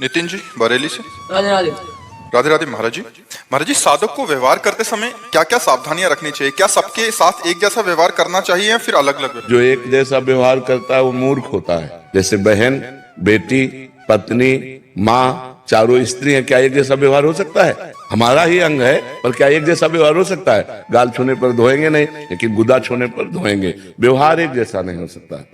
नितिन जी बरेली से। राधे राधे। राधे राधे महाराज जी। महाराज जी, साधक को व्यवहार करते समय क्या क्या सावधानियां रखनी चाहिए? क्या सबके साथ एक जैसा व्यवहार करना चाहिए या फिर अलग अलग? जो एक जैसा व्यवहार करता है वो मूर्ख होता है। जैसे बहन, बेटी, पत्नी, माँ, चारों स्त्री हैं, क्या एक जैसा व्यवहार हो सकता है? हमारा ही अंग है, पर क्या एक जैसा व्यवहार हो सकता है? गाल छूने पर धोएंगे नहीं, लेकिन गुदा छूने पर धोएंगे। व्यवहार एक जैसा नहीं हो सकता।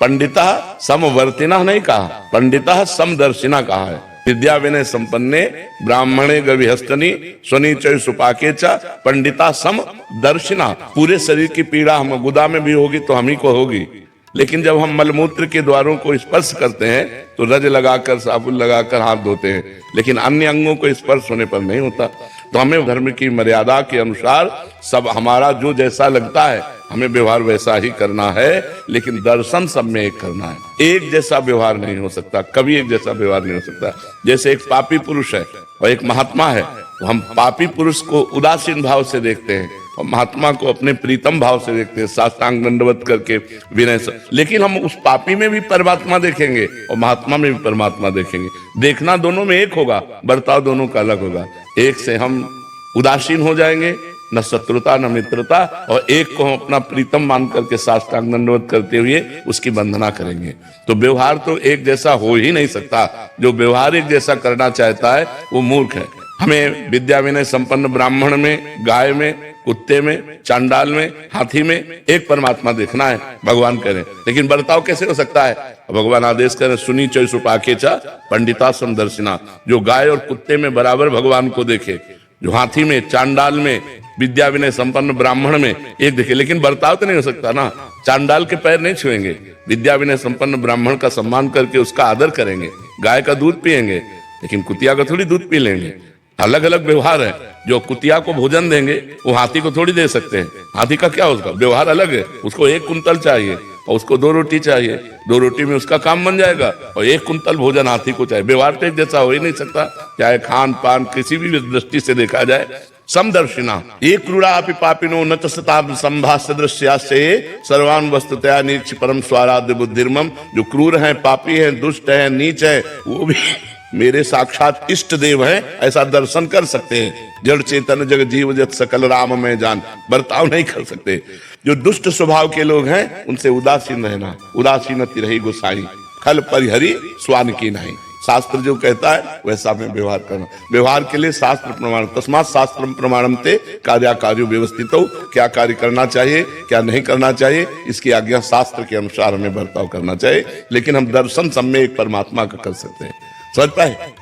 पंडिता समवर्तिना नहीं कहा, पंडिता समदर्शिना कहा है। विद्या विनय संपन्ने ब्राह्मणे गविहस्तनी स्वनीचय सुपाके च पंडिता सम दर्शिना। पूरे शरीर की पीड़ा हम गुदा में भी होगी तो हम ही को होगी, लेकिन जब हम मलमूत्र के द्वारों को स्पर्श करते हैं तो रज लगाकर साबुन लगाकर हाथ धोते हैं, लेकिन अन्य अंगों को स्पर्श होने पर नहीं होता। तो हमें धर्म की मर्यादा के अनुसार सब हमारा जो जैसा लगता है हमें व्यवहार वैसा ही करना है, लेकिन दर्शन सब में एक करना है। एक जैसा व्यवहार नहीं हो सकता, कभी एक जैसा व्यवहार नहीं हो सकता। जैसे एक पापी पुरुष है और एक महात्मा है, तो हम पापी पुरुष को उदासीन भाव से देखते हैं और महात्मा को अपने प्रीतम भाव से देखते हैं, साष्टांग दंडवत करके विनय से। लेकिन हम उस पापी में भी परमात्मा देखेंगे और महात्मा में भी परमात्मा देखेंगे। देखना दोनों में एक होगा, बर्ताव दोनों का अलग होगा। एक से हम उदासीन हो जाएंगे, न शत्रुता न मित्रता, और एक को हम अपना प्रीतम मान करके साष्टांग दंडवत करते हुए उसकी वंदना करेंगे। तो व्यवहार तो एक जैसा हो ही नहीं सकता। जो व्यवहार एक जैसा करना चाहता है वो मूर्ख है। हमें विद्या विनय संपन्न ब्राह्मण में, गाय में, कुत्ते में, चांडाल में, हाथी में एक परमात्मा देखना है, भगवान करें। लेकिन बर्ताव कैसे हो सकता है? भगवान आदेश करें, सुनी चय सुपाके चा पंडिता समदर्शिना। जो गाय और कुत्ते में बराबर भगवान को देखे, जो हाथी में, चांडाल में, विद्या विनय संपन्न ब्राह्मण में एक देखे। लेकिन बर्ताव तो नहीं हो सकता ना। चांडाल के पैर नहीं छुएंगे, विद्या विनय संपन्न ब्राह्मण का सम्मान करके उसका आदर करेंगे, गाय का दूध पिएंगे, लेकिन कुतिया का थोड़ी दूध पी लेंगे। अलग अलग व्यवहार है। जो कुतिया को भोजन देंगे वो हाथी को थोड़ी दे सकते हैं। हाथी का क्या उसका व्यवहार अलग है। उसको 1 कुंतल चाहिए और उसको 2 रोटी चाहिए, 2 रोटी में उसका काम बन जाएगा, और 1 कुंतल भोजन हाथी को चाहिए। व्यवहार तो एक जैसा हो ही नहीं सकता, चाहे खान पान किसी भी दृष्टि से देखा जाए। समदर्शिना एक क्रूरा अपि पापिनो न तस्ताम संभाष्य दृश्यासे सर्वान वस्तुतया नीच परम स्वाराध्य बुद्धिर्मम। जो क्रूर हैं, पापी हैं, दुष्ट हैं, नीच हैं, वो भी मेरे साक्षात इष्ट देव हैं, ऐसा दर्शन कर सकते हैं। जड़ चेतन जग जीव जत सकल राम में जान। बर्ताव नहीं कर सकते। जो दुष्ट स्वभाव के लोग हैं उनसे उदासीन रहना। उदासीनति रही गोसाई, खल परिहरी स्वान की नहीं। शास्त्र जो कहता है वैसा में व्यवहार करना। व्यवहार के लिए शास्त्र प्रमाण, तस्मात् शास्त्रम प्रमाणम ते कार्याकार्यो व्यवस्थितो। क्या कार्य करना चाहिए, क्या नहीं करना चाहिए, इसकी आज्ञा शास्त्र के अनुसार हमें बर्ताव करना चाहिए। लेकिन हम दर्शन सब में एक परमात्मा का कर सकते हैं। समझ पाए?